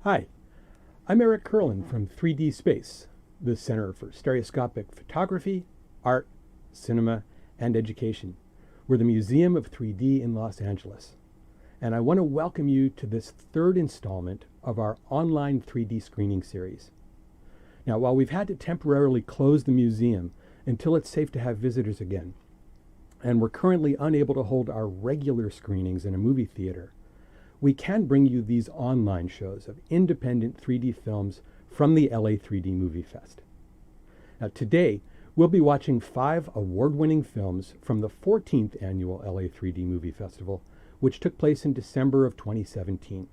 Hi, I'm Eric Kurland from 3D Space, the Center for Stereoscopic Photography, Art, Cinema, and Education. We're the Museum of 3D in Los Angeles. And I want to welcome you to this third installment of our online 3D screening series. Now, while we've had to temporarily close the museum until it's safe to have visitors again, and we're currently unable to hold our regular screenings in a movie theater, we can bring you these online shows of independent 3D films from the LA 3D Movie Fest. Now today, we'll be watching 5 award-winning films from the 14th annual LA 3D Movie Festival, which took place in December of 2017.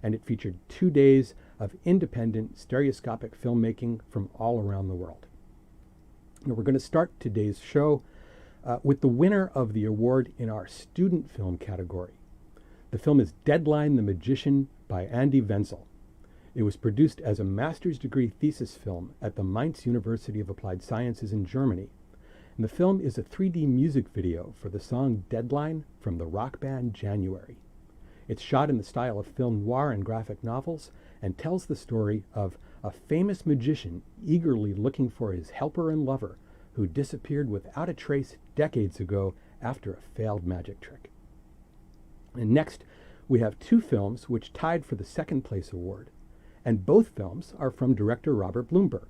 And it featured 2 days of independent stereoscopic filmmaking from all around the world. Now we're going to start today's show with the winner of the award in our student film category. The film is Deadline the Magician by Andi Wenzel. It was produced as a master's degree thesis film at the Mainz University of Applied Sciences in Germany. And the film is a 3D music video for the song Deadline from the rock band January. It's shot in the style of film noir and graphic novels and tells the story of a famous magician eagerly looking for his helper and lover who disappeared without a trace decades ago after a failed magic trick. And next, we have 2 films which tied for the second place award, and both films are from director Robert Bloomberg.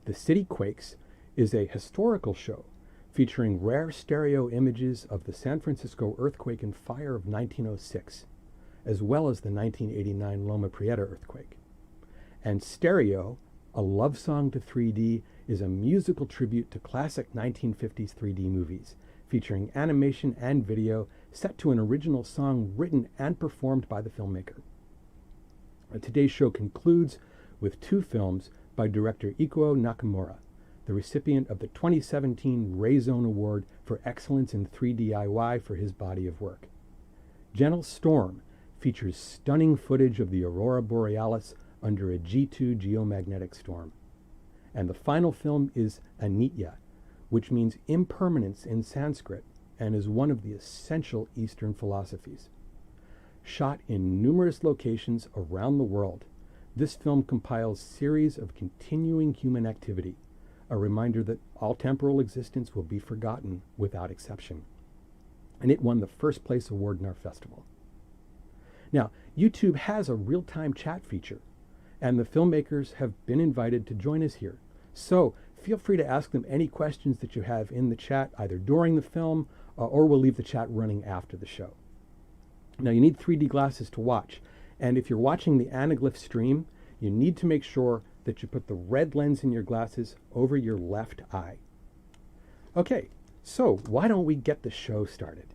The City Quakes is a historical show featuring rare stereo images of the San Francisco earthquake and fire of 1906, as well as the 1989 Loma Prieta earthquake. And Stereo, a love song to 3D, is a musical tribute to classic 1950s 3D movies, featuring animation and video set to an original song written and performed by the filmmaker. Today's show concludes with 2 films by director Ikuo Nakamura, the recipient of the 2017 Ray Zone Award for Excellence in 3DIY for his body of work. Gentle Storm features stunning footage of the aurora borealis under a G2 geomagnetic storm. And the final film is ANITYA, which means impermanence in Sanskrit and is one of the essential Eastern philosophies. Shot in numerous locations around the world, this film compiles series of continuing human activity, a reminder that all temporal existence will be forgotten without exception. And it won the first place award in our festival. Now, YouTube has a real-time chat feature, and the filmmakers have been invited to join us here. So feel free to ask them any questions that you have in the chat, either during the film or we'll leave the chat running after the show. Now, you need 3D glasses to watch. And if you're watching the anaglyph stream, you need to make sure that you put the red lens in your glasses over your left eye. Okay, so why don't we get the show started?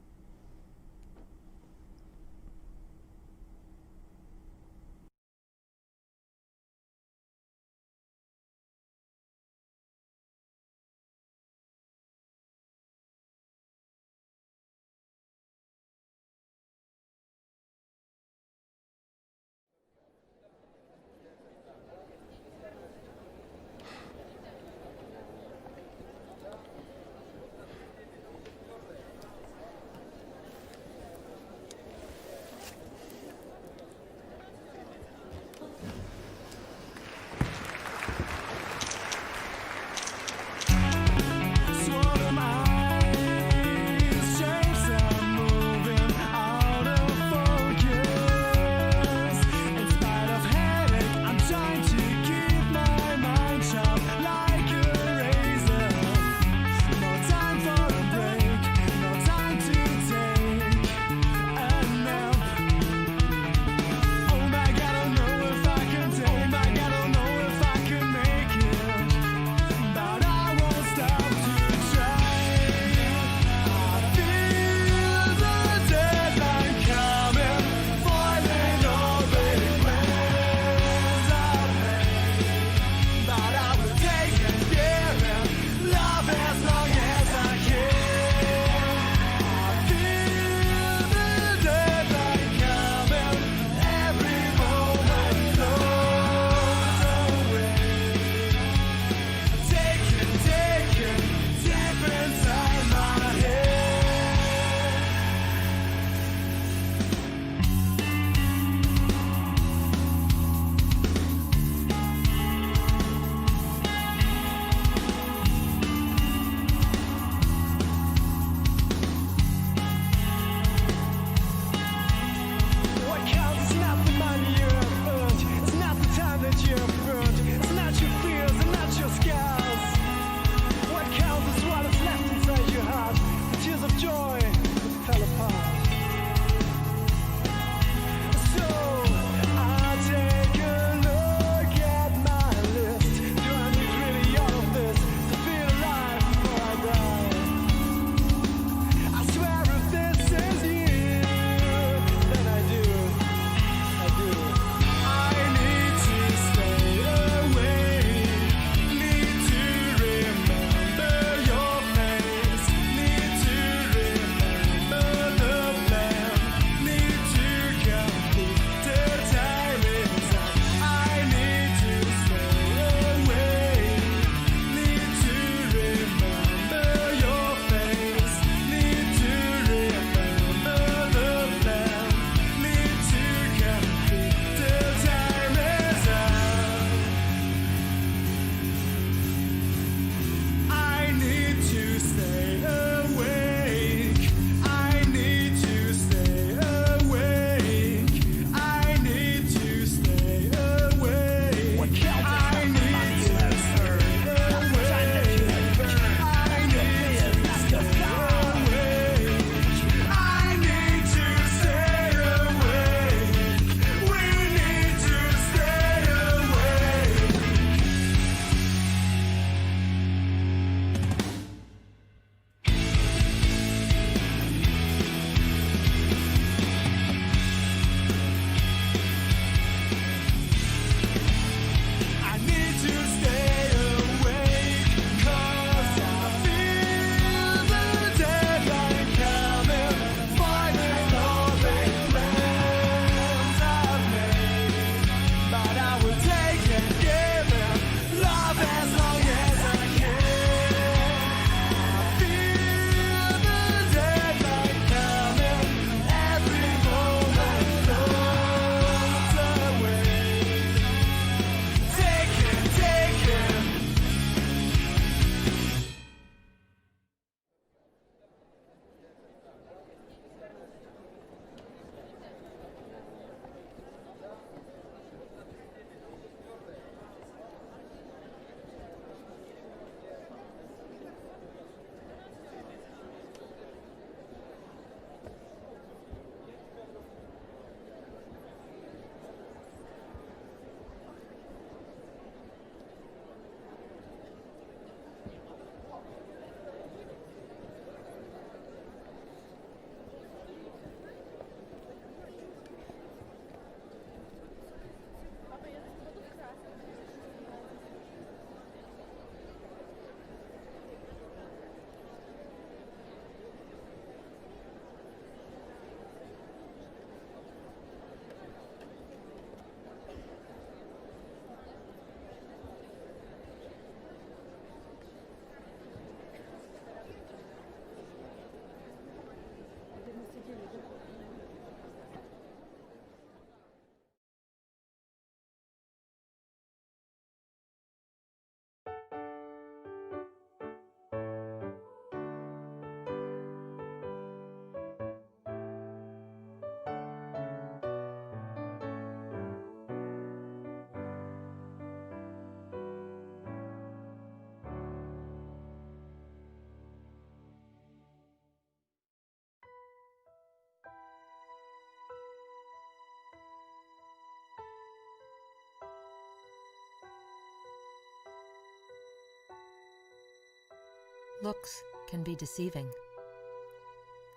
Looks can be deceiving.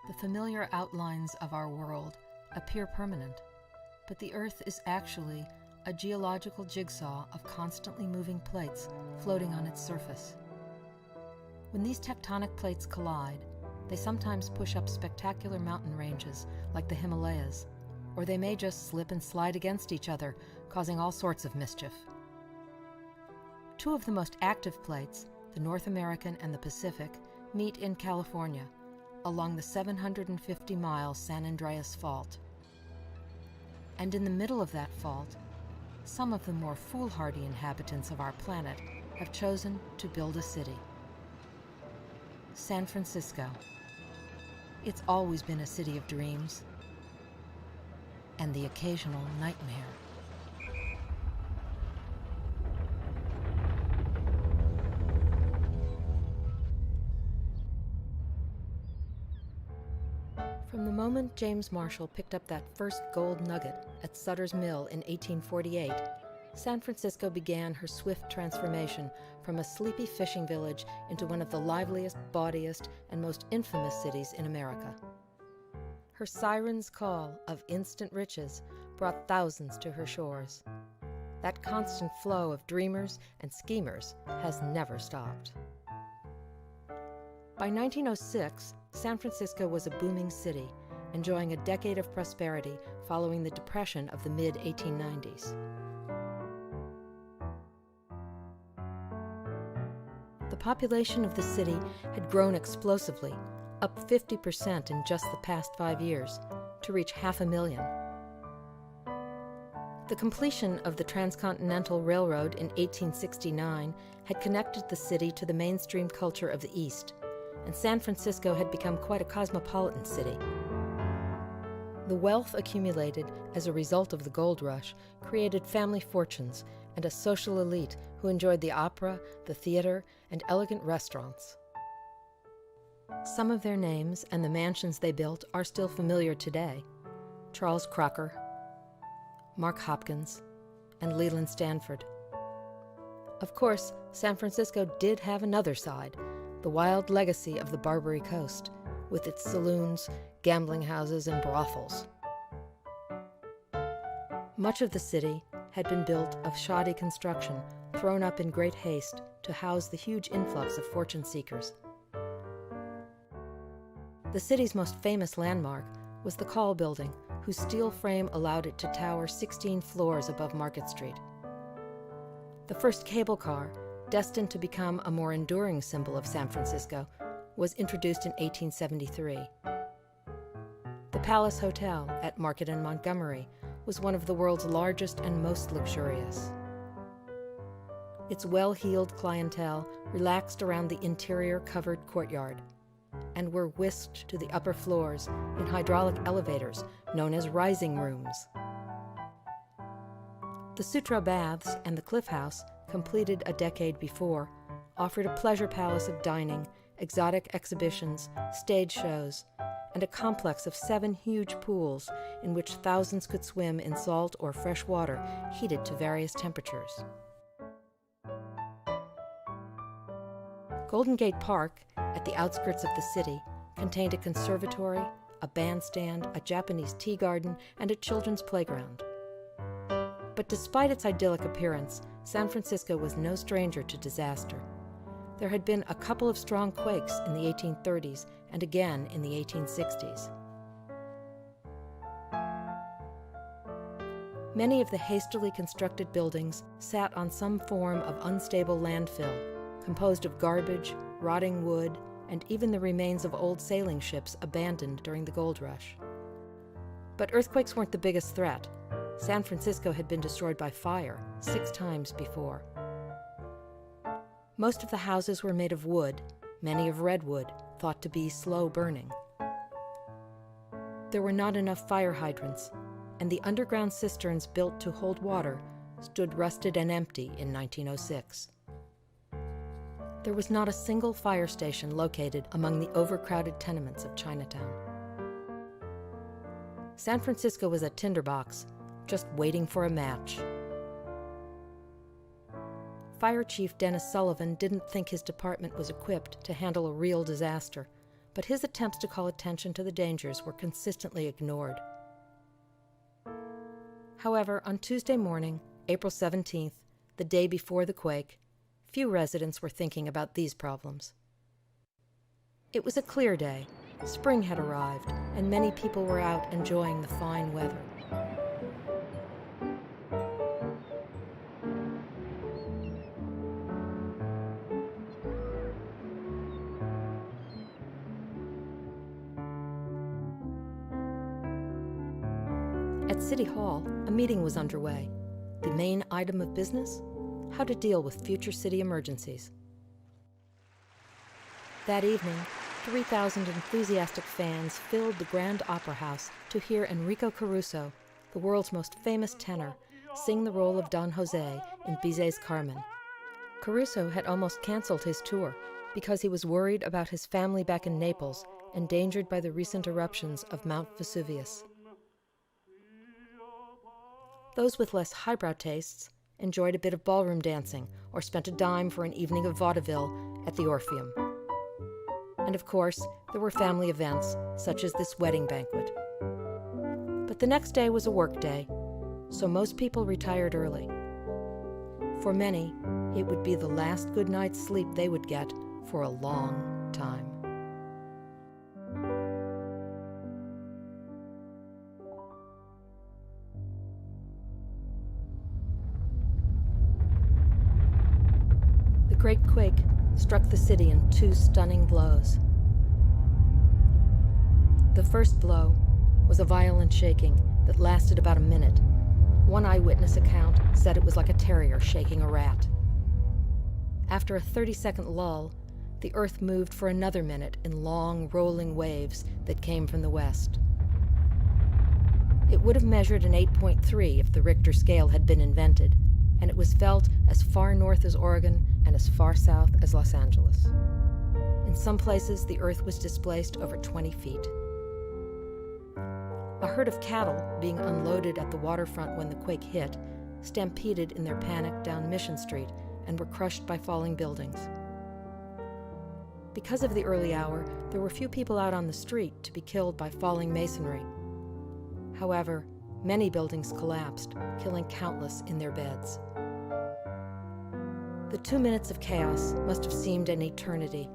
The familiar outlines of our world appear permanent, but the Earth is actually a geological jigsaw of constantly moving plates floating on its surface. When these tectonic plates collide, they sometimes push up spectacular mountain ranges like the Himalayas, or they may just slip and slide against each other, causing all sorts of mischief. Two of the most active plates, the North American and the Pacific, meet in California, along the 750-mile San Andreas Fault. And in the middle of that fault, some of the more foolhardy inhabitants of our planet have chosen to build a city. San Francisco. It's always been a city of dreams and the occasional nightmare. From the moment James Marshall picked up that first gold nugget at Sutter's Mill in 1848, San Francisco began her swift transformation from a sleepy fishing village into one of the liveliest, bawdiest, and most infamous cities in America. Her siren's call of instant riches brought thousands to her shores. That constant flow of dreamers and schemers has never stopped. By 1906, San Francisco was a booming city, enjoying a decade of prosperity following the Depression of the mid-1890s. The population of the city had grown explosively, up 50% in just the past 5 years, to reach 500,000. The completion of the Transcontinental Railroad in 1869 had connected the city to the mainstream culture of the East, and San Francisco had become quite a cosmopolitan city. The wealth accumulated as a result of the gold rush created family fortunes and a social elite who enjoyed the opera, the theater, and elegant restaurants. Some of their names and the mansions they built are still familiar today. Charles Crocker, Mark Hopkins, and Leland Stanford. Of course, San Francisco did have another side, the wild legacy of the Barbary Coast, with its saloons, gambling houses, and brothels. Much of the city had been built of shoddy construction, thrown up in great haste to house the huge influx of fortune seekers. The city's most famous landmark was the Call Building, whose steel frame allowed it to tower 16 floors above Market Street. The first cable car, destined to become a more enduring symbol of San Francisco, was introduced in 1873. The Palace Hotel at Market and Montgomery was one of the world's largest and most luxurious. Its well-heeled clientele relaxed around the interior covered courtyard and were whisked to the upper floors in hydraulic elevators known as rising rooms. The Sutro Baths and the Cliff House, completed a decade before, offered a pleasure palace of dining, exotic exhibitions, stage shows, and a complex of 7 huge pools in which thousands could swim in salt or fresh water heated to various temperatures. Golden Gate Park, at the outskirts of the city, contained a conservatory, a bandstand, a Japanese tea garden, and a children's playground. But despite its idyllic appearance, San Francisco was no stranger to disaster. There had been a couple of strong quakes in the 1830s and again in the 1860s. Many of the hastily constructed buildings sat on some form of unstable landfill, composed of garbage, rotting wood, and even the remains of old sailing ships abandoned during the gold rush. But earthquakes weren't the biggest threat. San Francisco had been destroyed by fire 6 times before. Most of the houses were made of wood, many of redwood, thought to be slow burning. There were not enough fire hydrants, and the underground cisterns built to hold water stood rusted and empty in 1906. There was not a single fire station located among the overcrowded tenements of Chinatown. San Francisco was a tinderbox, just waiting for a match. Fire Chief Dennis Sullivan didn't think his department was equipped to handle a real disaster, but his attempts to call attention to the dangers were consistently ignored. However, on Tuesday morning, April 17th, the day before the quake, few residents were thinking about these problems. It was a clear day. Spring had arrived, and many people were out enjoying the fine weather. At City Hall, a meeting was underway. The main item of business? How to deal with future city emergencies. That evening, 3,000 enthusiastic fans filled the Grand Opera House to hear Enrico Caruso, the world's most famous tenor, sing the role of Don Jose in Bizet's Carmen. Caruso had almost canceled his tour because he was worried about his family back in Naples, endangered by the recent eruptions of Mount Vesuvius. Those with less highbrow tastes enjoyed a bit of ballroom dancing or spent a dime for an evening of vaudeville at the Orpheum. And of course, there were family events, such as this wedding banquet. But the next day was a work day, so most people retired early. For many, it would be the last good night's sleep they would get for a long time. The Great Quake struck the city in two stunning blows. The first blow was a violent shaking that lasted about a minute. One eyewitness account said it was like a terrier shaking a rat. After a 30-second lull, the earth moved for another minute in long, rolling waves that came from the west. It would have measured an 8.3 if the Richter scale had been invented, and it was felt as far north as Oregon and as far south as Los Angeles. In some places, the earth was displaced over 20 feet. A herd of cattle being unloaded at the waterfront when the quake hit stampeded in their panic down Mission Street and were crushed by falling buildings. Because of the early hour, there were few people out on the street to be killed by falling masonry. However, many buildings collapsed, killing countless in their beds. The 2 minutes of chaos must have seemed an eternity,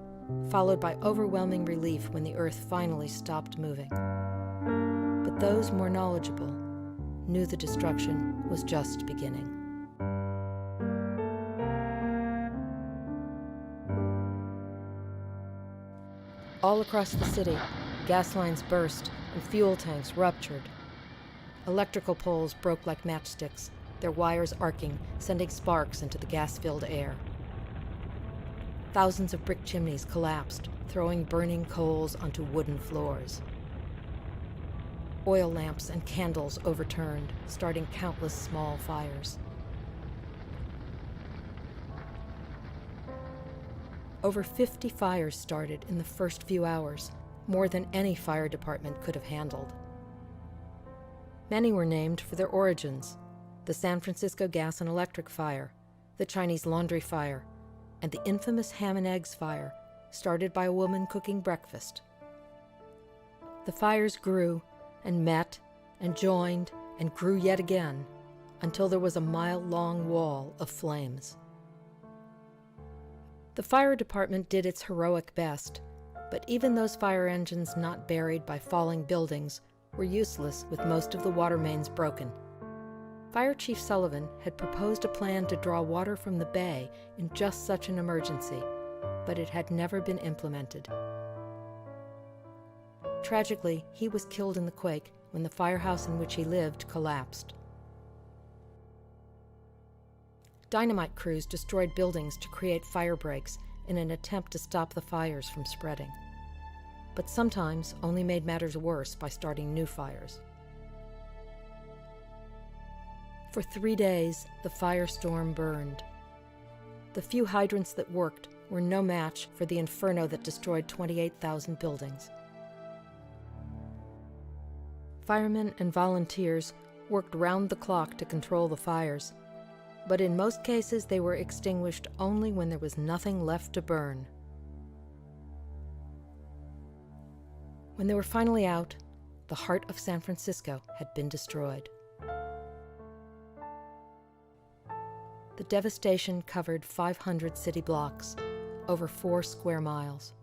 followed by overwhelming relief when the earth finally stopped moving. But those more knowledgeable knew the destruction was just beginning. All across the city, gas lines burst and fuel tanks ruptured. Electrical poles broke like matchsticks, their wires arcing, sending sparks into the gas-filled air. Thousands of brick chimneys collapsed, throwing burning coals onto wooden floors. Oil lamps and candles overturned, starting countless small fires. Over 50 fires started in the first few hours, more than any fire department could have handled. Many were named for their origins: the San Francisco Gas and Electric Fire, the Chinese Laundry Fire, and the infamous Ham and Eggs Fire, started by a woman cooking breakfast. The fires grew and met and joined and grew yet again until there was a mile-long wall of flames. The fire department did its heroic best, but even those fire engines not buried by falling buildings were useless with most of the water mains broken. Fire Chief Sullivan had proposed a plan to draw water from the bay in just such an emergency, but it had never been implemented. Tragically, he was killed in the quake when the firehouse in which he lived collapsed. Dynamite crews destroyed buildings to create fire breaks in an attempt to stop the fires from spreading, but sometimes only made matters worse by starting new fires. For 3 days, the firestorm burned. The few hydrants that worked were no match for the inferno that destroyed 28,000 buildings. Firemen and volunteers worked round the clock to control the fires, but in most cases they were extinguished only when there was nothing left to burn. When they were finally out, the heart of San Francisco had been destroyed. The devastation covered 500 city blocks, over 4 square miles.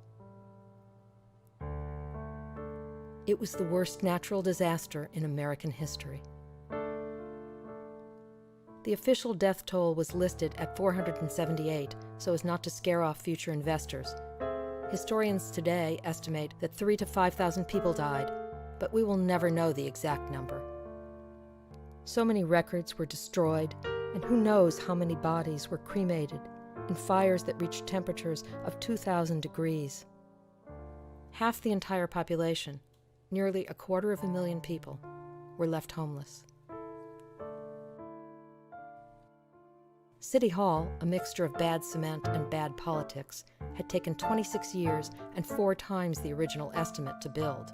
It was the worst natural disaster in American history. The official death toll was listed at 478, so as not to scare off future investors. Historians today estimate that 3,000 to 5,000 people died, but we will never know the exact number. So many records were destroyed, and who knows how many bodies were cremated in fires that reached temperatures of 2,000 degrees. Half the entire population, nearly 250,000 people, were left homeless. City Hall, a mixture of bad cement and bad politics, had taken 26 years and 4 times the original estimate to build.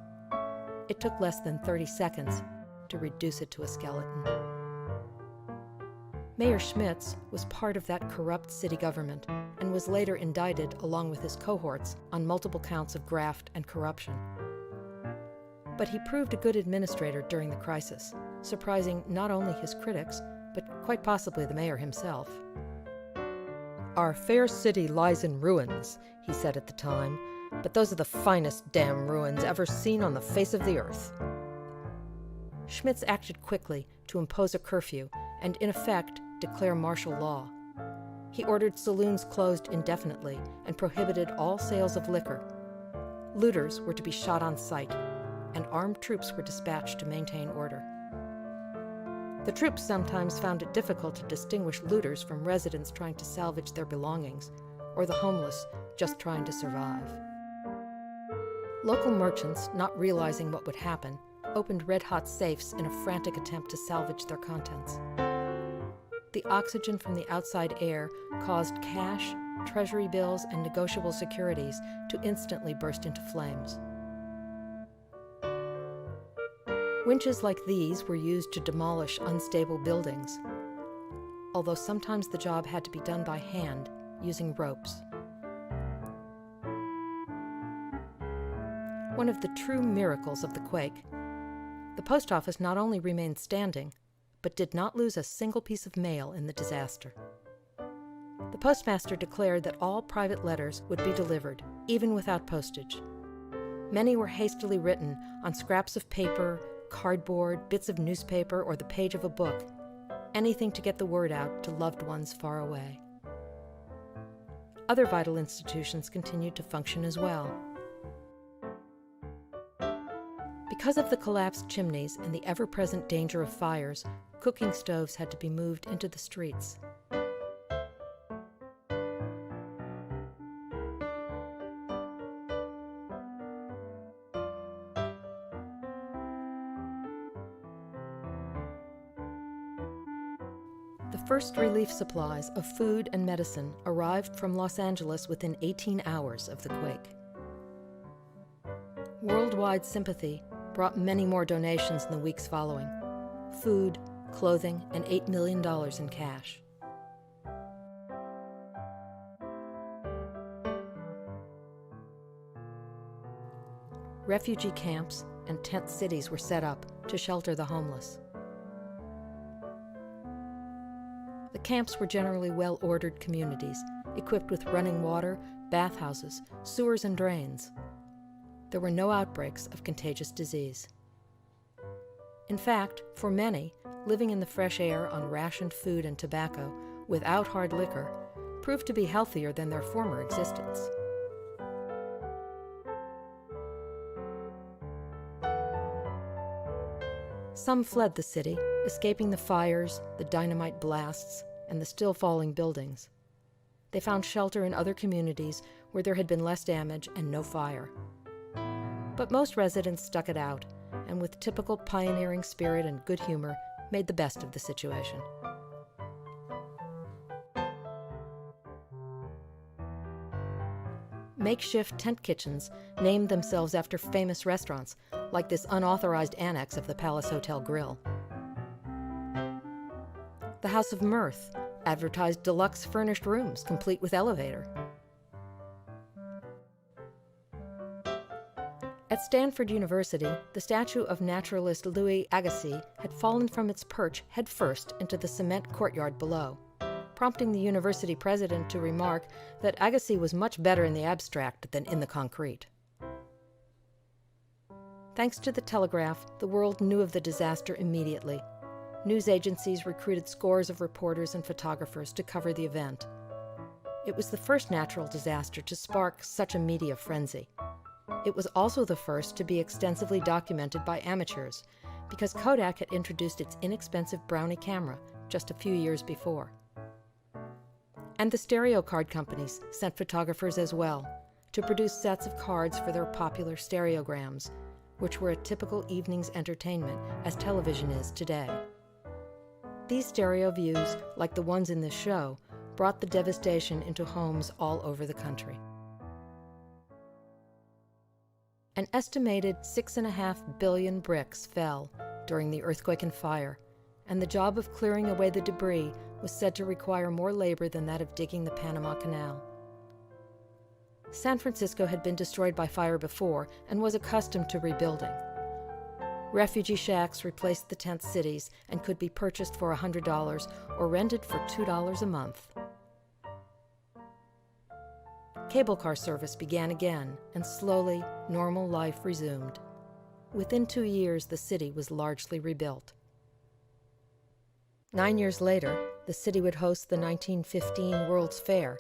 It took less than 30 seconds to reduce it to a skeleton. Mayor Schmitz was part of that corrupt city government and was later indicted along with his cohorts on multiple counts of graft and corruption. But he proved a good administrator during the crisis, surprising not only his critics, but quite possibly the mayor himself. "Our fair city lies in ruins," he said at the time, "but those are the finest damn ruins ever seen on the face of the earth." Schmitz acted quickly to impose a curfew and, in effect, declare martial law. He ordered saloons closed indefinitely and prohibited all sales of liquor. Looters were to be shot on sight, and armed troops were dispatched to maintain order. The troops sometimes found it difficult to distinguish looters from residents trying to salvage their belongings, or the homeless just trying to survive. Local merchants, not realizing what would happen, opened red-hot safes in a frantic attempt to salvage their contents. The oxygen from the outside air caused cash, treasury bills, and negotiable securities to instantly burst into flames. Winches like these were used to demolish unstable buildings, although sometimes the job had to be done by hand, using ropes. One of the true miracles of the quake, the post office not only remained standing, but did not lose a single piece of mail in the disaster. The postmaster declared that all private letters would be delivered, even without postage. Many were hastily written on scraps of paper, cardboard, bits of newspaper, or the page of a book, anything to get the word out to loved ones far away. Other vital institutions continued to function as well. Because of the collapsed chimneys and the ever-present danger of fires, cooking stoves had to be moved into the streets. The first relief supplies of food and medicine arrived from Los Angeles within 18 hours of the quake. Worldwide sympathy brought many more donations in the weeks following: food, clothing, and $8 million in cash. Refugee camps and tent cities were set up to shelter the homeless. The camps were generally well-ordered communities, equipped with running water, bathhouses, sewers, and drains. There were no outbreaks of contagious disease. In fact, for many, living in the fresh air on rationed food and tobacco without hard liquor proved to be healthier than their former existence. Some fled the city, escaping the fires, the dynamite blasts, and the still falling buildings. They found shelter in other communities where there had been less damage and no fire. But most residents stuck it out, and with typical pioneering spirit and good humor, made the best of the situation. Makeshift tent kitchens named themselves after famous restaurants, like this unauthorized annex of the Palace Hotel Grill. The House of Mirth advertised deluxe furnished rooms complete with elevator. At Stanford University, the statue of naturalist Louis Agassiz had fallen from its perch headfirst into the cement courtyard below, prompting the university president to remark that Agassiz was much better in the abstract than in the concrete. Thanks to the telegraph, the world knew of the disaster immediately. News agencies recruited scores of reporters and photographers to cover the event. It was the first natural disaster to spark such a media frenzy. It was also the first to be extensively documented by amateurs, because Kodak had introduced its inexpensive Brownie camera just a few years before. And the stereo card companies sent photographers as well, to produce sets of cards for their popular stereograms, which were a typical evening's entertainment as television is today. These stereo views, like the ones in this show, brought the devastation into homes all over the country. An estimated 6.5 billion bricks fell during the earthquake and fire, and the job of clearing away the debris was said to require more labor than that of digging the Panama Canal. San Francisco had been destroyed by fire before and was accustomed to rebuilding. Refugee shacks replaced the tent cities and could be purchased for $100 or rented for $2 a month. Cable car service began again, and slowly, normal life resumed. Within 2 years, the city was largely rebuilt. 9 years later, the city would host the 1915 World's Fair,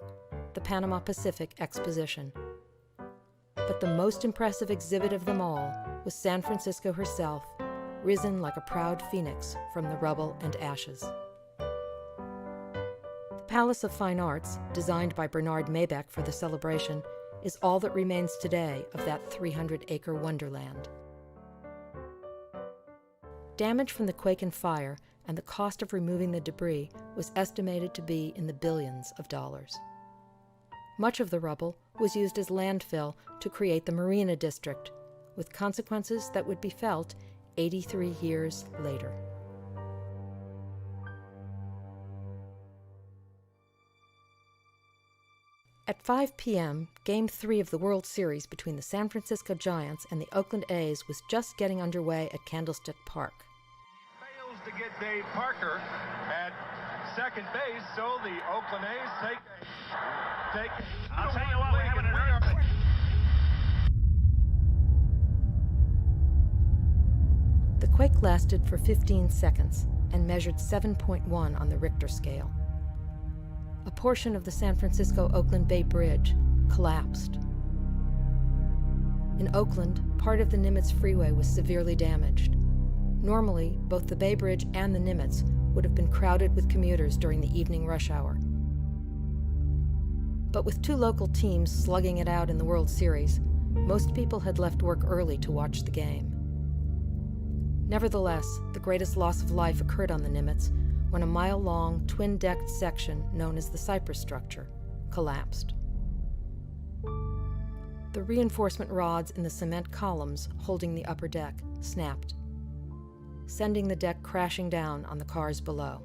the Panama Pacific Exposition. But the most impressive exhibit of them all was San Francisco herself, risen like a proud phoenix from the rubble and ashes. The Palace of Fine Arts, designed by Bernard Maybeck for the celebration, is all that remains today of that 300-acre wonderland. Damage from the quake and fire and the cost of removing the debris was estimated to be in the billions of dollars. Much of the rubble was used as landfill to create the Marina District, with consequences that would be felt 83 years later. At 5 p.m., Game 3 of the World Series between the San Francisco Giants and the Oakland A's was just getting underway at Candlestick Park. Fails to get Dave Parker at second base, so the Oakland A's take. I'll tell you what, we're having another. The quake lasted for 15 seconds and measured 7.1 on the Richter scale. A portion of the San Francisco-Oakland Bay Bridge collapsed. In Oakland, part of the Nimitz Freeway was severely damaged. Normally, both the Bay Bridge and the Nimitz would have been crowded with commuters during the evening rush hour. But with 2 local teams slugging it out in the World Series, most people had left work early to watch the game. Nevertheless, the greatest loss of life occurred on the Nimitz when a mile-long, twin-decked section known as the Cypress structure collapsed. The reinforcement rods in the cement columns holding the upper deck snapped, sending the deck crashing down on the cars below.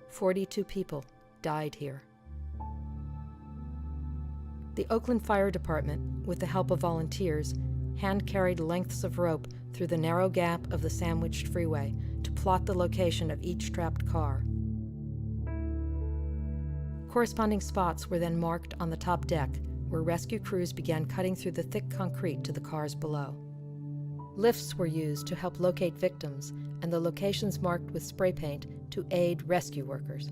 42 people died here. The Oakland Fire Department, with the help of volunteers, hand-carried lengths of rope through the narrow gap of the sandwiched freeway to plot the location of each trapped car. Corresponding spots were then marked on the top deck, where rescue crews began cutting through the thick concrete to the cars below. Lifts were used to help locate victims, and the locations marked with spray paint to aid rescue workers.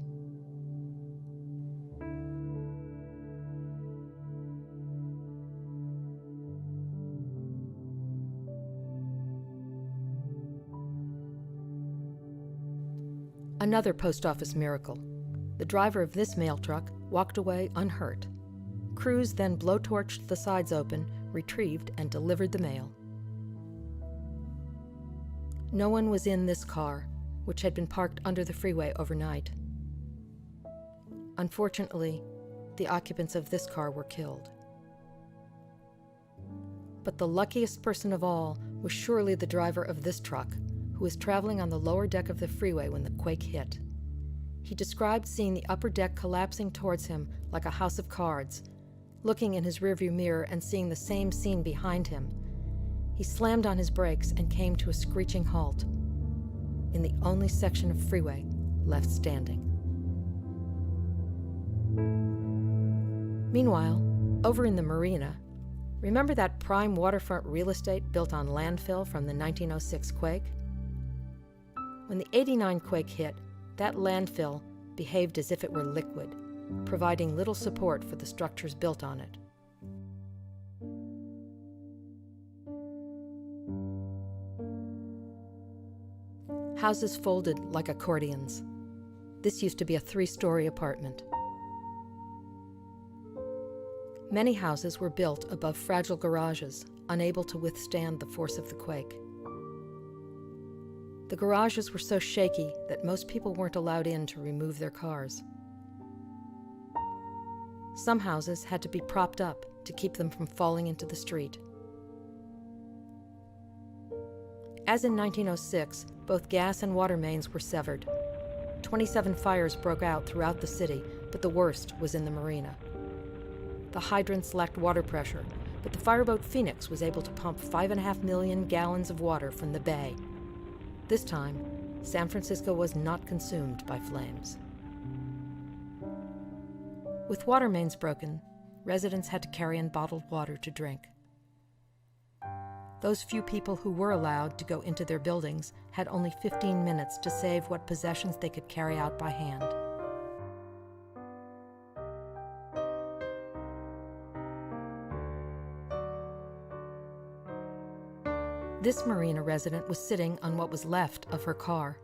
Another post office miracle. The driver of this mail truck walked away unhurt. Crews then blowtorched the sides open, retrieved, and delivered the mail. No one was in this car, which had been parked under the freeway overnight. Unfortunately, the occupants of this car were killed. But the luckiest person of all was surely the driver of this truck, who was traveling on the lower deck of the freeway when the quake hit. He described seeing the upper deck collapsing towards him like a house of cards, looking in his rearview mirror and seeing the same scene behind him. He slammed on his brakes and came to a screeching halt in the only section of freeway left standing. Meanwhile, over in the marina, remember that prime waterfront real estate built on landfill from the 1906 quake? When the '89 quake hit, that landfill behaved as if it were liquid, providing little support for the structures built on it. Houses folded like accordions. This used to be a 3-story apartment. Many houses were built above fragile garages, unable to withstand the force of the quake. The garages were so shaky that most people weren't allowed in to remove their cars. Some houses had to be propped up to keep them from falling into the street. As in 1906, both gas and water mains were severed. 27 fires broke out throughout the city, but the worst was in the marina. The hydrants lacked water pressure, but the fireboat Phoenix was able to pump 5.5 million gallons of water from the bay. This time, San Francisco was not consumed by flames. With water mains broken, residents had to carry in bottled water to drink. Those few people who were allowed to go into their buildings had only 15 minutes to save what possessions they could carry out by hand. This marina resident was sitting on what was left of her car.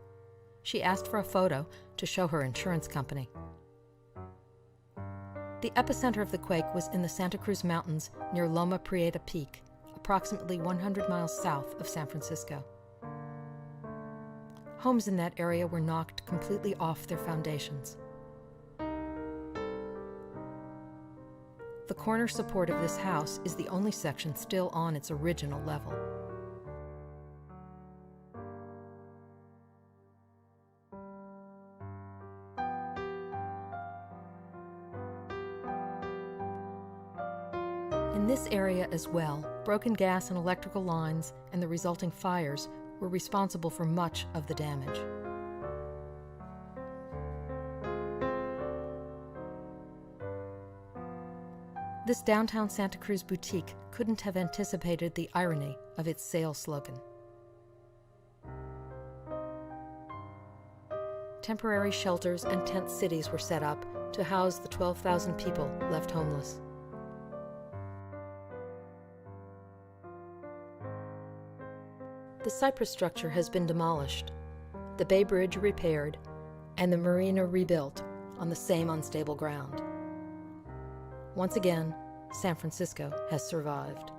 She asked for a photo to show her insurance company. The epicenter of the quake was in the Santa Cruz Mountains near Loma Prieta Peak, approximately 100 miles south of San Francisco. Homes in that area were knocked completely off their foundations. The corner support of this house is the only section still on its original level. In this area as well, broken gas and electrical lines and the resulting fires were responsible for much of the damage. This downtown Santa Cruz boutique couldn't have anticipated the irony of its sales slogan. Temporary shelters and tent cities were set up to house the 12,000 people left homeless. The cypress structure has been demolished, the Bay Bridge repaired, and the marina rebuilt on the same unstable ground. Once again, San Francisco has survived.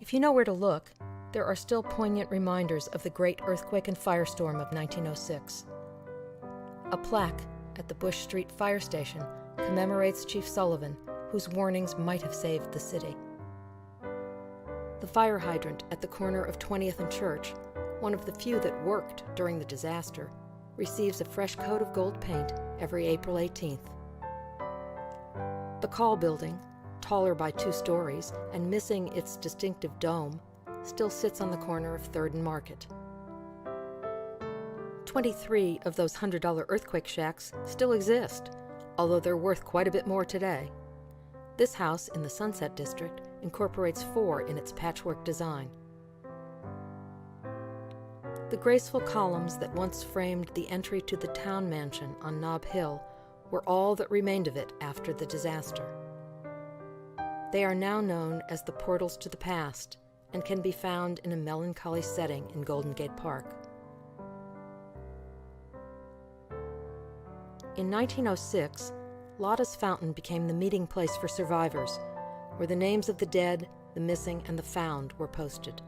If you know where to look, there are still poignant reminders of the great earthquake and firestorm of 1906. A plaque at the Bush Street Fire Station commemorates Chief Sullivan, whose warnings might have saved the city. The fire hydrant at the corner of 20th and Church, one of the few that worked during the disaster, receives a fresh coat of gold paint every April 18th. The Call building, taller by 2 stories and missing its distinctive dome, still sits on the corner of 3rd and Market. 23 of those $100 earthquake shacks still exist, although they're worth quite a bit more today. This house in the Sunset District incorporates 4 in its patchwork design. The graceful columns that once framed the entry to the town mansion on Nob Hill were all that remained of it after the disaster. They are now known as the portals to the past and can be found in a melancholy setting in Golden Gate Park. In 1906, Lotta's Fountain became the meeting place for survivors, where the names of the dead, the missing, and the found were posted.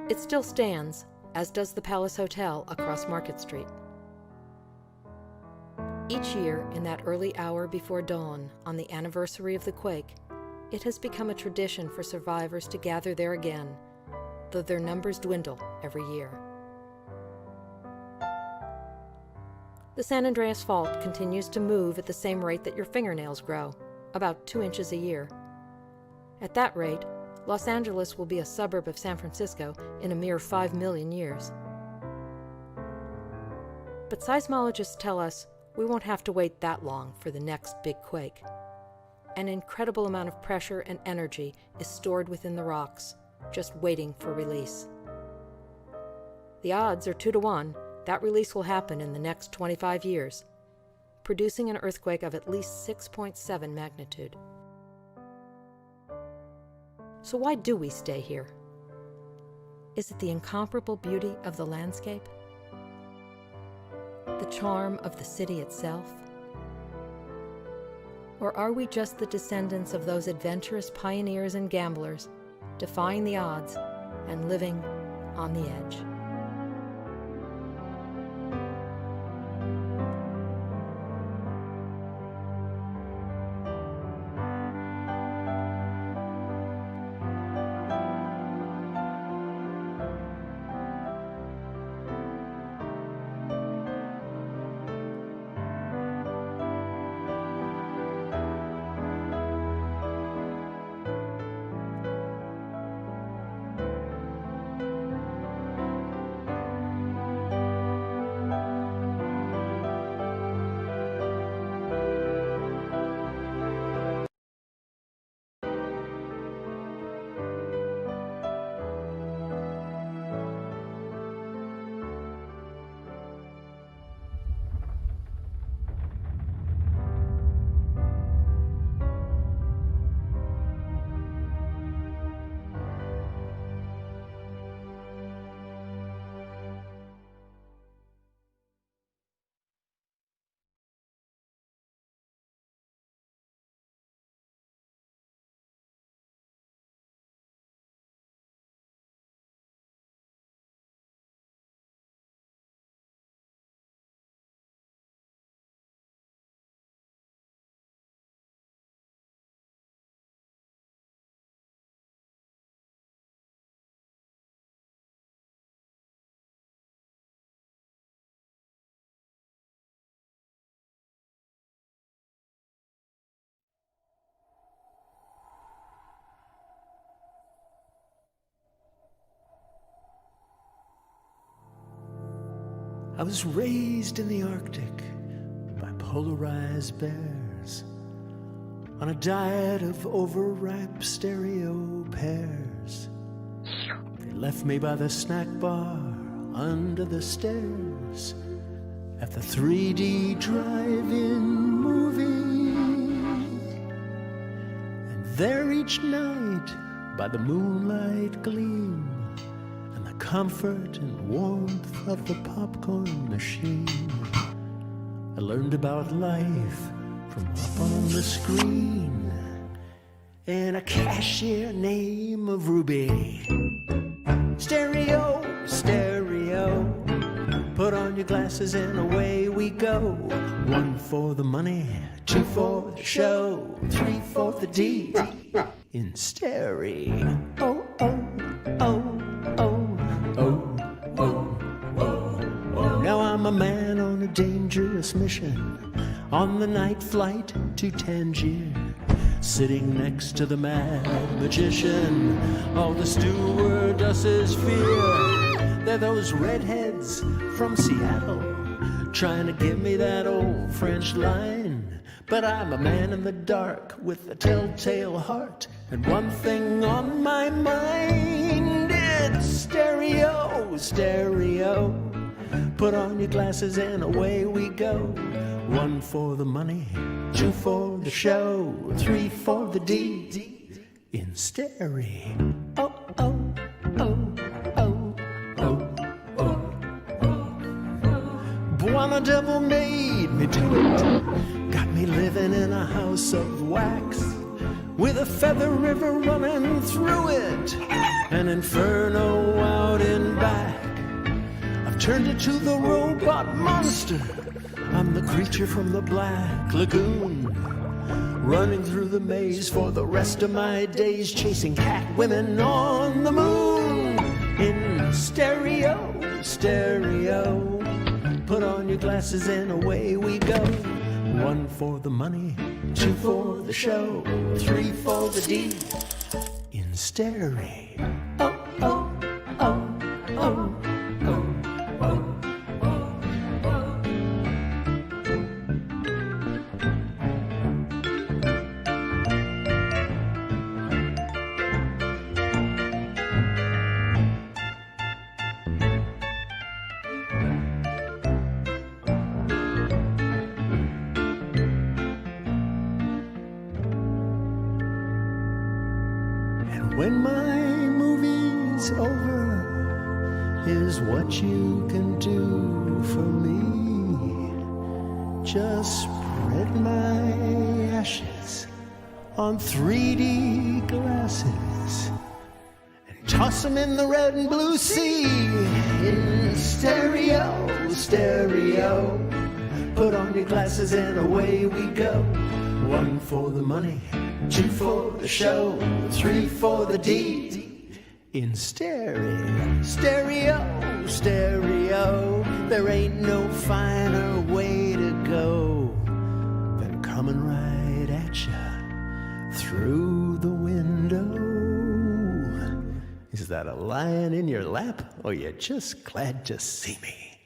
It still stands, as does the Palace Hotel across Market Street. Each year, in that early hour before dawn, on the anniversary of the quake, it has become a tradition for survivors to gather there again, though their numbers dwindle every year. The San Andreas Fault continues to move at the same rate that your fingernails grow, about 2 inches a year. At that rate, Los Angeles will be a suburb of San Francisco in a mere 5 million years. But seismologists tell us we won't have to wait that long for the next big quake. An incredible amount of pressure and energy is stored within the rocks, just waiting for release. The odds are 2 to 1 that release will happen in the next 25 years, producing an earthquake of at least 6.7 magnitude. So why do we stay here? Is it the incomparable beauty of the landscape? The charm of the city itself? Or are we just the descendants of those adventurous pioneers and gamblers, defying the odds and living on the edge? I was raised in the Arctic by polarized bears on a diet of overripe stereo pears. They left me by the snack bar under the stairs at the 3D drive-in movie. And there each night by the moonlight gleam and the comfort and warmth of the popcorn machine, I learned about life from up on the screen and a cashier name of Ruby. Stereo, stereo, put on your glasses and away we go. 1 for the money, 2 for the show, 3 for the D in stereo. Oh, oh, oh, oh, oh, oh, oh, oh. Now I'm a man on a dangerous mission on the night flight to Tangier, sitting next to the mad magician. All the stewardesses fear. They're those redheads from Seattle trying to give me that old French line. But I'm a man in the dark with a telltale heart and one thing on my mind. It's stereo, stereo. Put on your glasses and away we go. 1 for the money, 2 for the show, 3 for the D in stereo. Oh, oh, oh, oh, oh, oh, oh. Boy, the devil made me do it. Got me living in a house of wax with a feather river running through it, an inferno out in back. I've turned it to the robot monster. I'm the creature from the Black Lagoon, running through the maze for the rest of my days, chasing cat women on the moon. In stereo, stereo, Put on your glasses and away we go. 1 for the money, 2 for the show, 3 for the D in stereo. Oh, oh, oh, oh, oh, oh, oh, oh. When my movie's over, here's what you can do for me. Just spread my ashes on 3D glasses and toss them in the red and blue sea in stereo, stereo. Put on your glasses and away we go. 1 for the money, 2 for the show, 3 for the D in stereo, stereo, stereo. There ain't no finer way to go than coming right at ya through the window. Is that a lion in your lap, or you just glad to see me?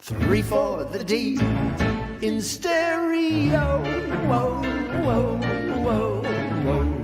3 for the D in stereo. Whoa, whoa, whoa, whoa, whoa.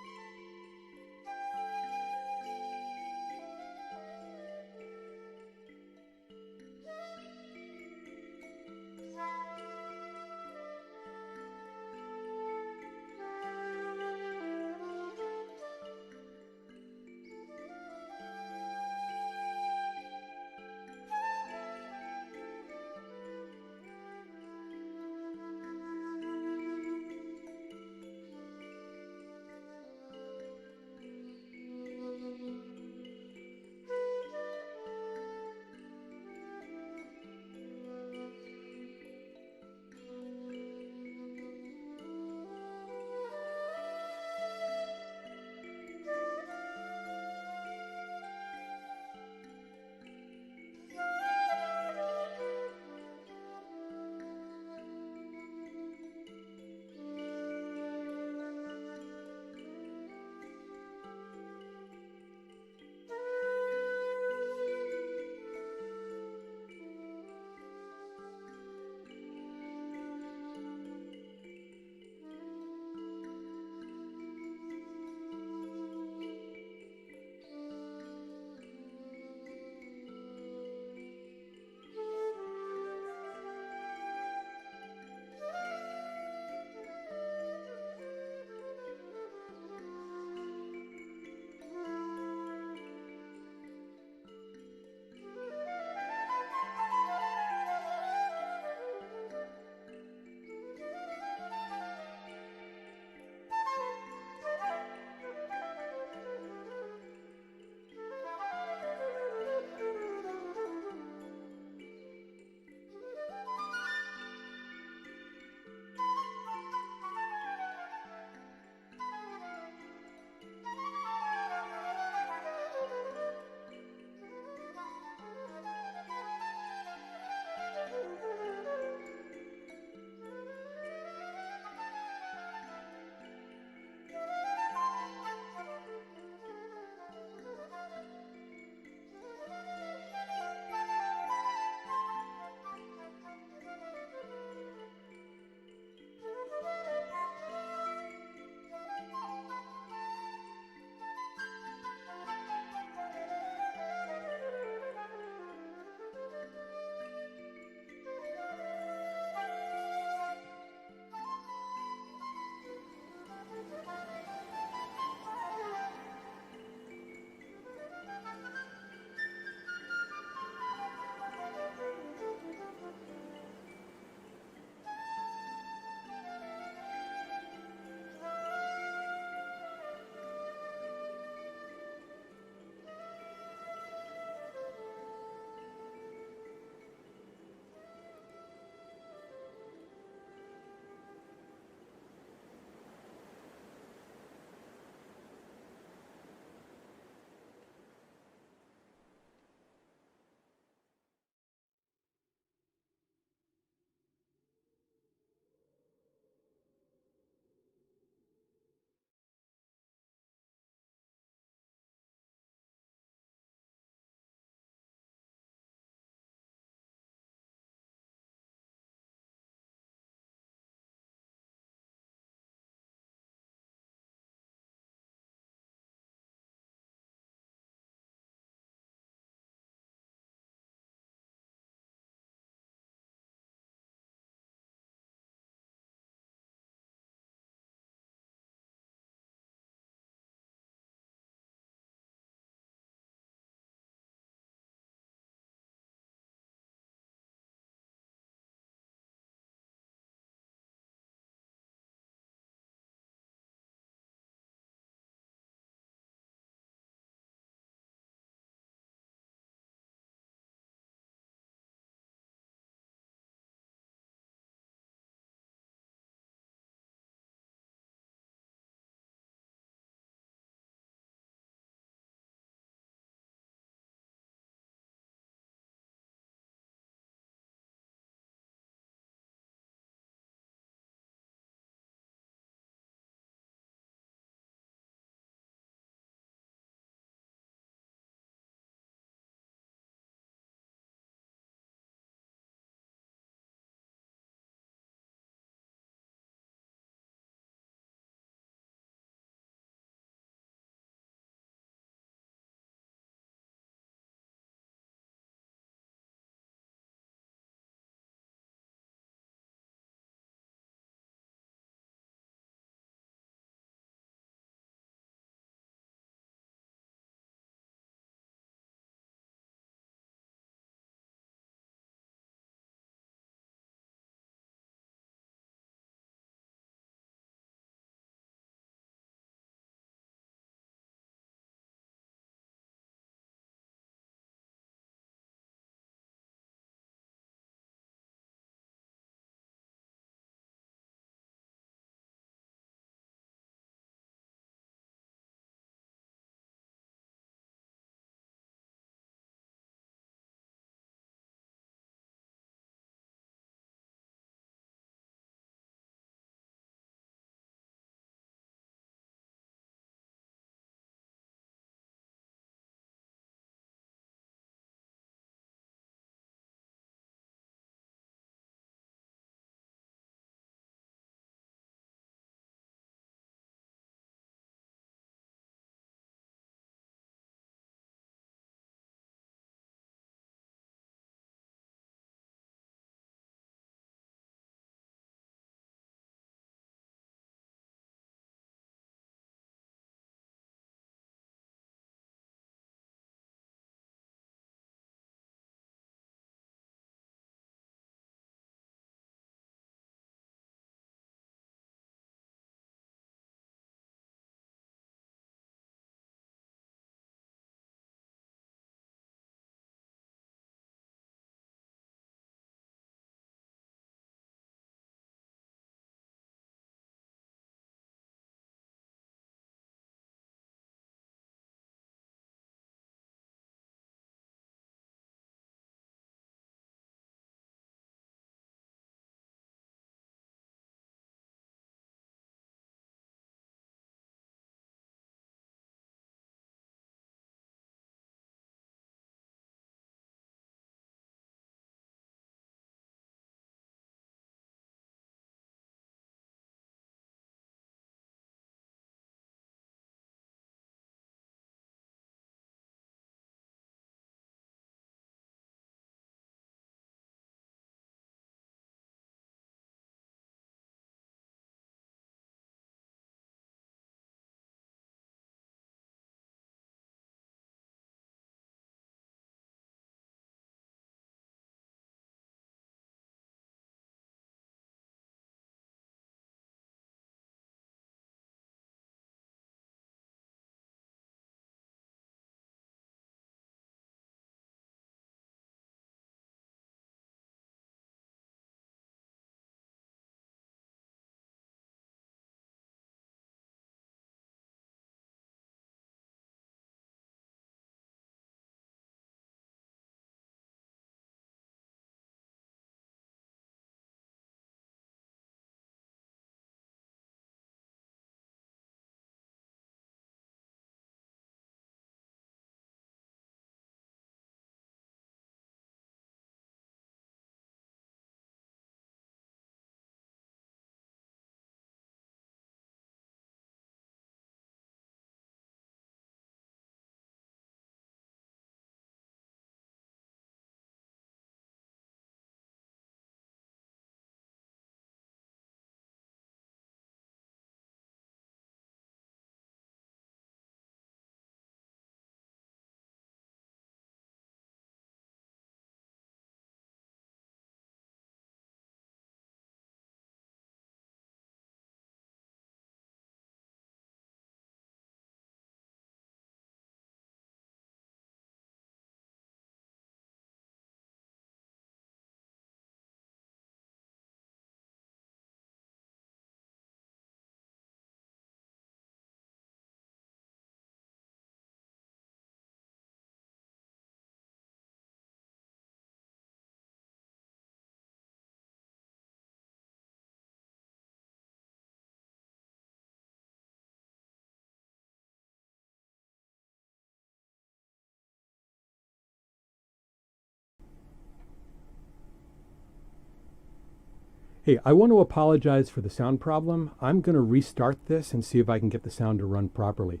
Hey, I want to apologize for the sound problem. I'm going to restart this and see if I can get the sound to run properly.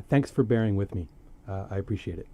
Thanks for bearing with me. I appreciate it.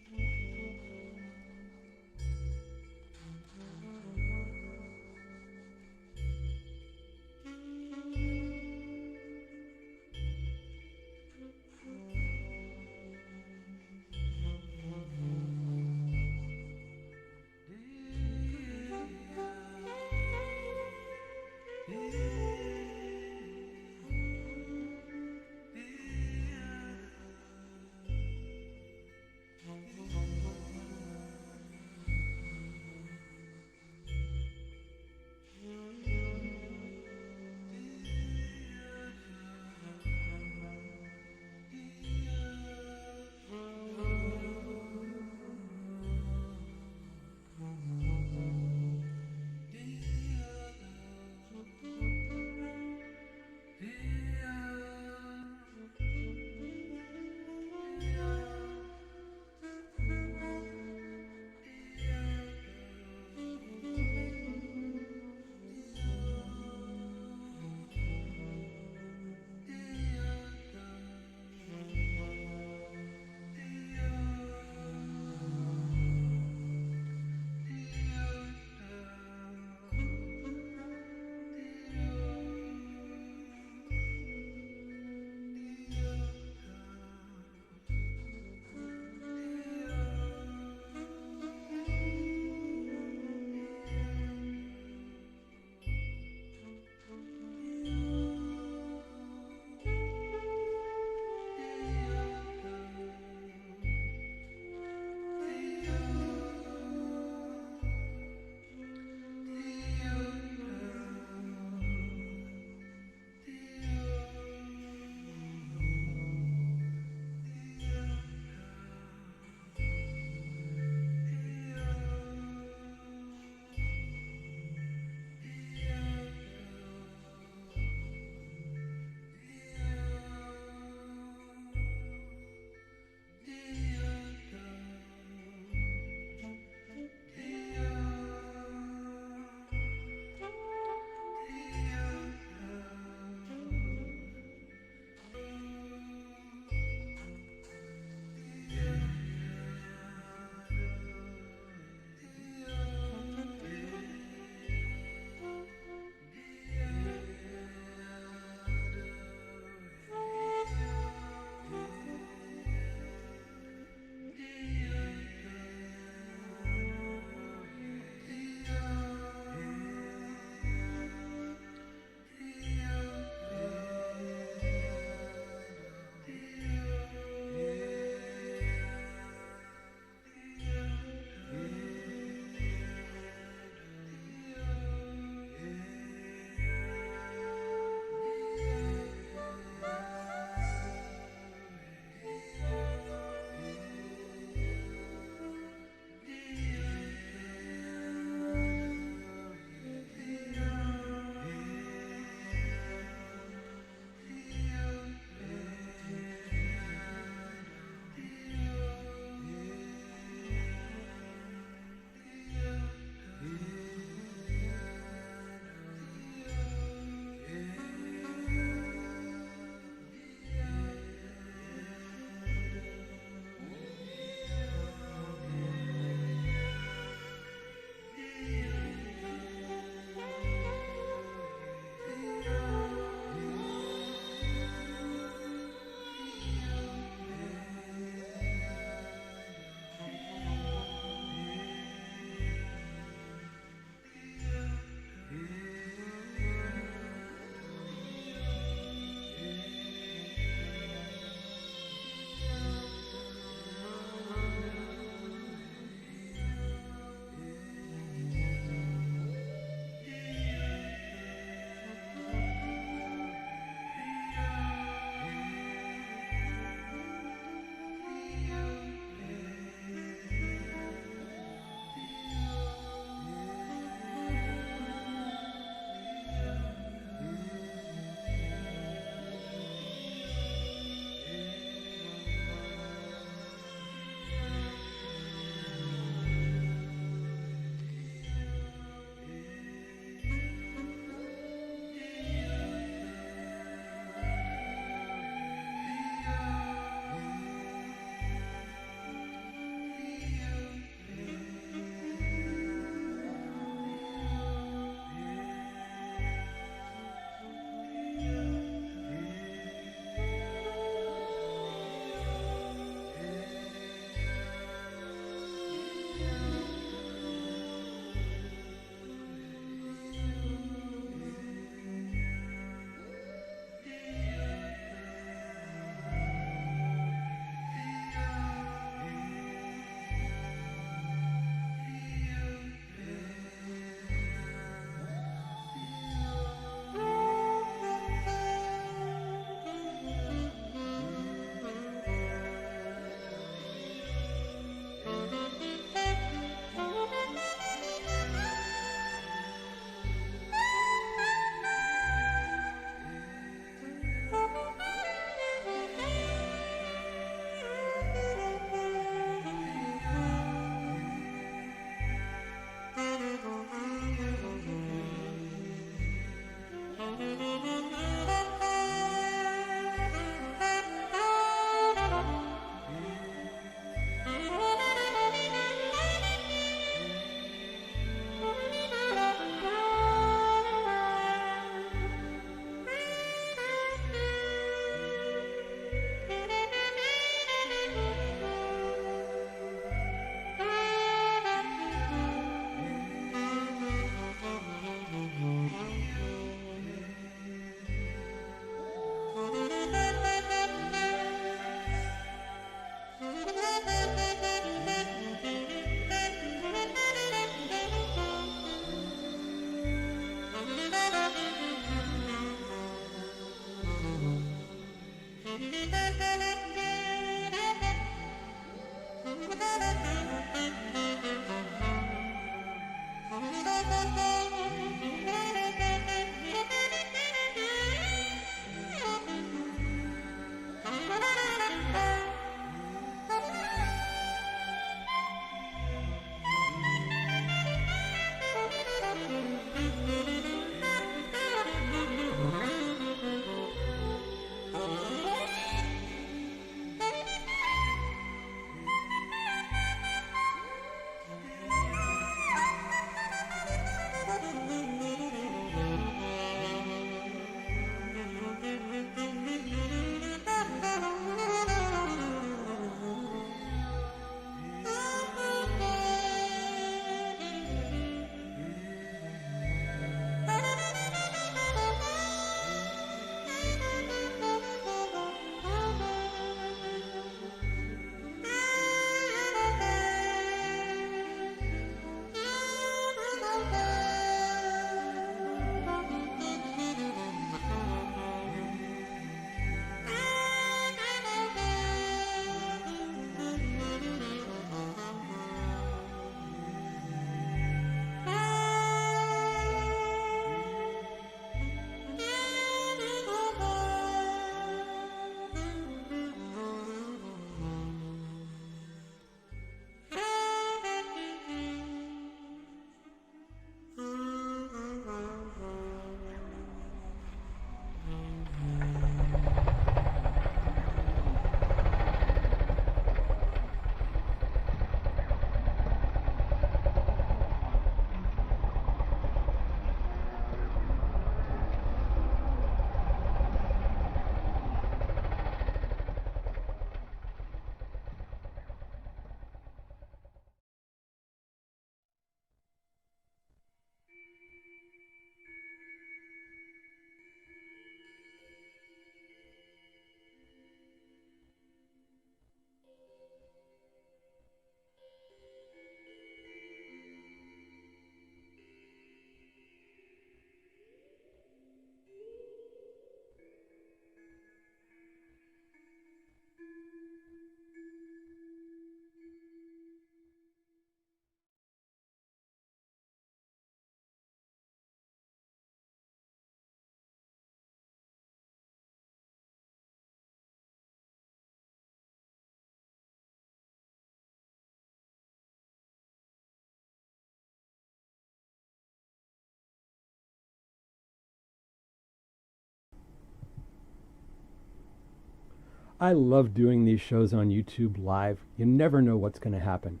I love doing these shows on YouTube live. You never know what's going to happen.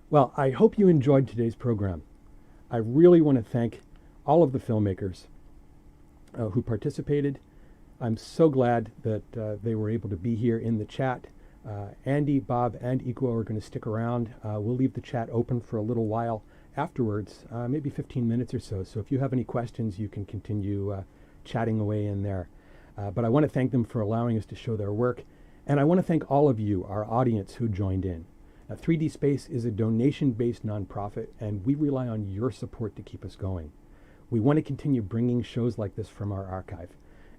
Well, I hope you enjoyed today's program. I really want to thank all of the filmmakers who participated. I'm so glad that they were able to be here in the chat. Andi, Bob, and Ikuo are going to stick around. We'll leave the chat open for a little while afterwards, maybe 15 minutes or so. So if you have any questions, you can continue chatting away in there. But I want to thank them for allowing us to show their work. And I want to thank all of you, our audience, who joined in. 3D Space is a donation-based nonprofit, and we rely on your support to keep us going. We want to continue bringing shows like this from our archive.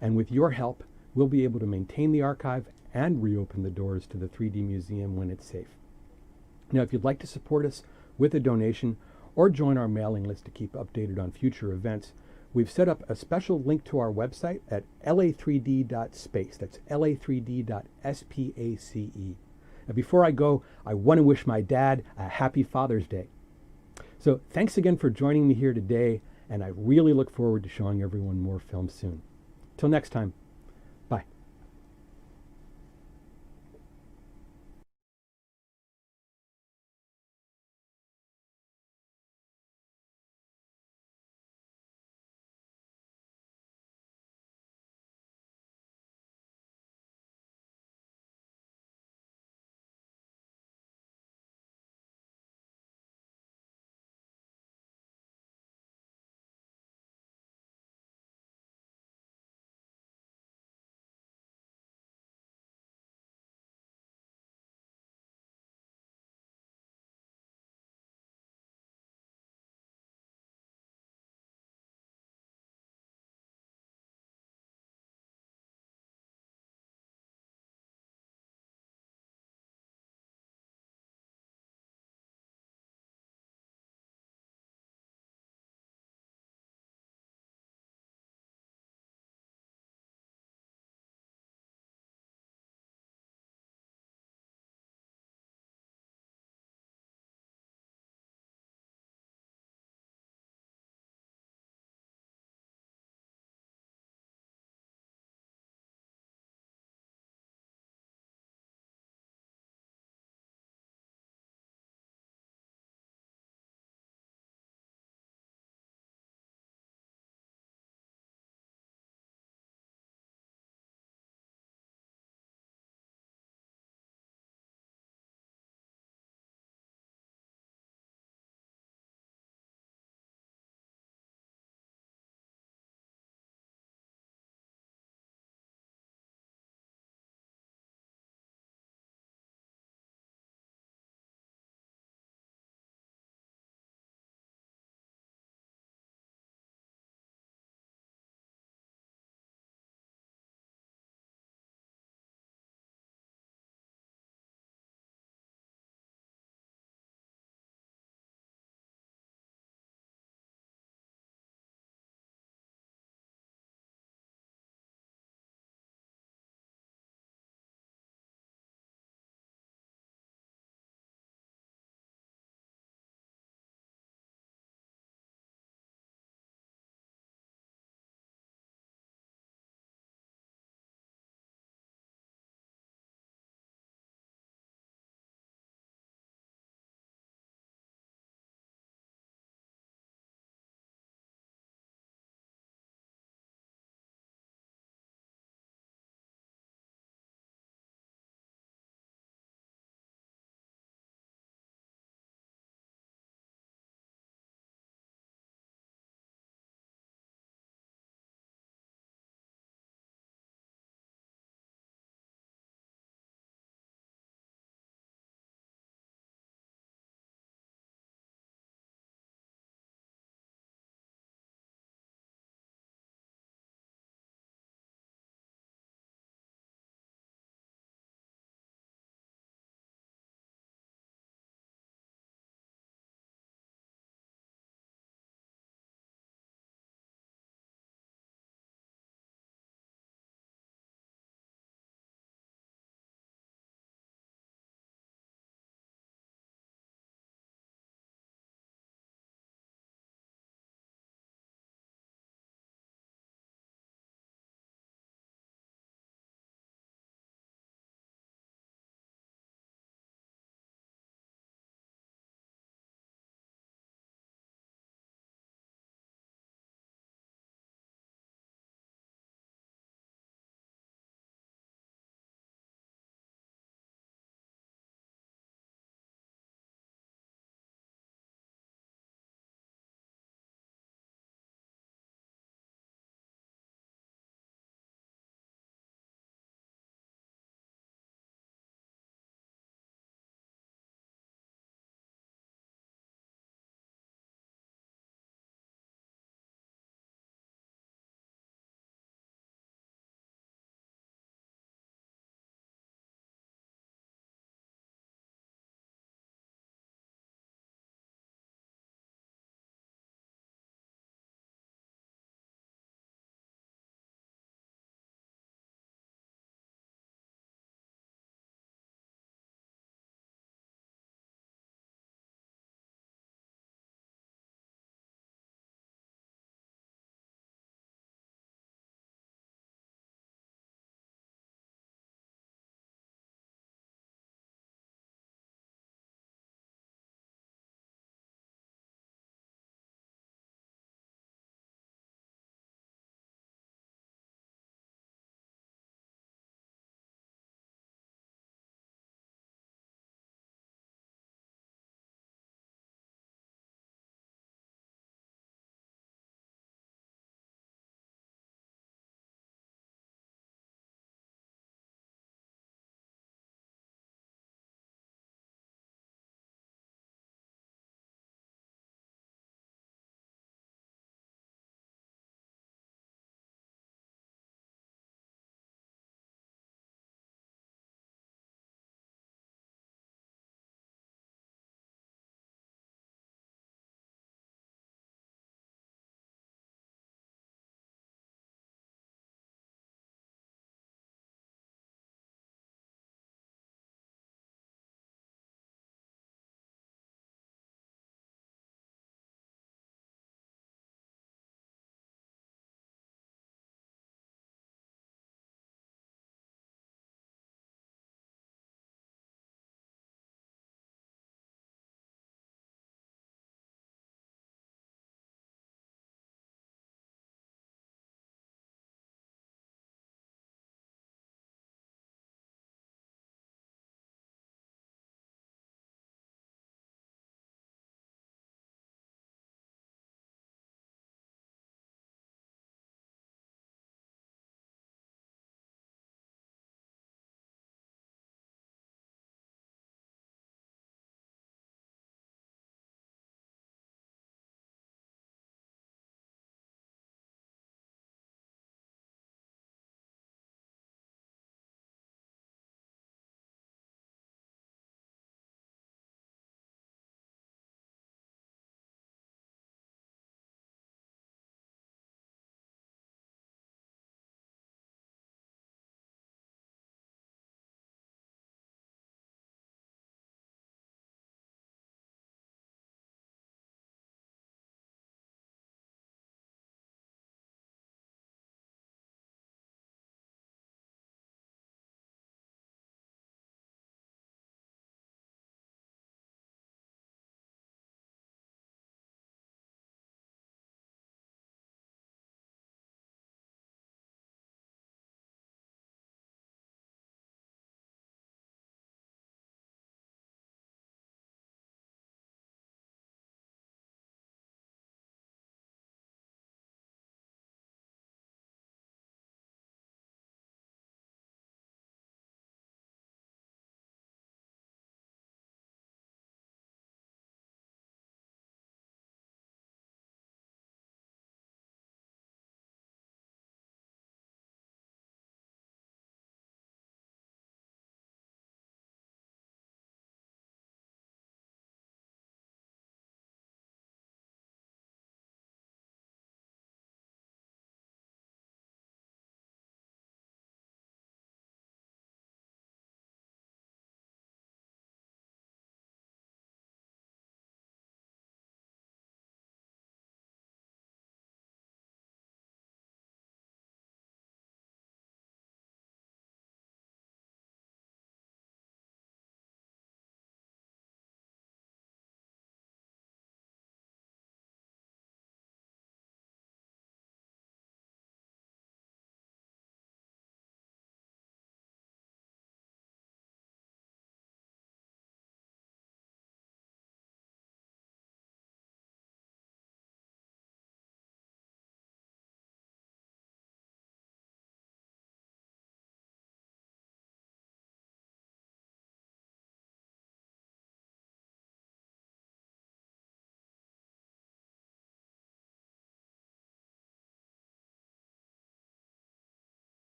And with your help, we'll be able to maintain the archive and reopen the doors to the 3D Museum when it's safe. Now, if you'd like to support us with a donation or join our mailing list to keep updated on future events, we've set up a special link to our website at la3d.space. That's la3d.space. Now, before I go, I want to wish my dad a happy Father's Day. So thanks again for joining me here today, and I really look forward to showing everyone more films soon. Till next time.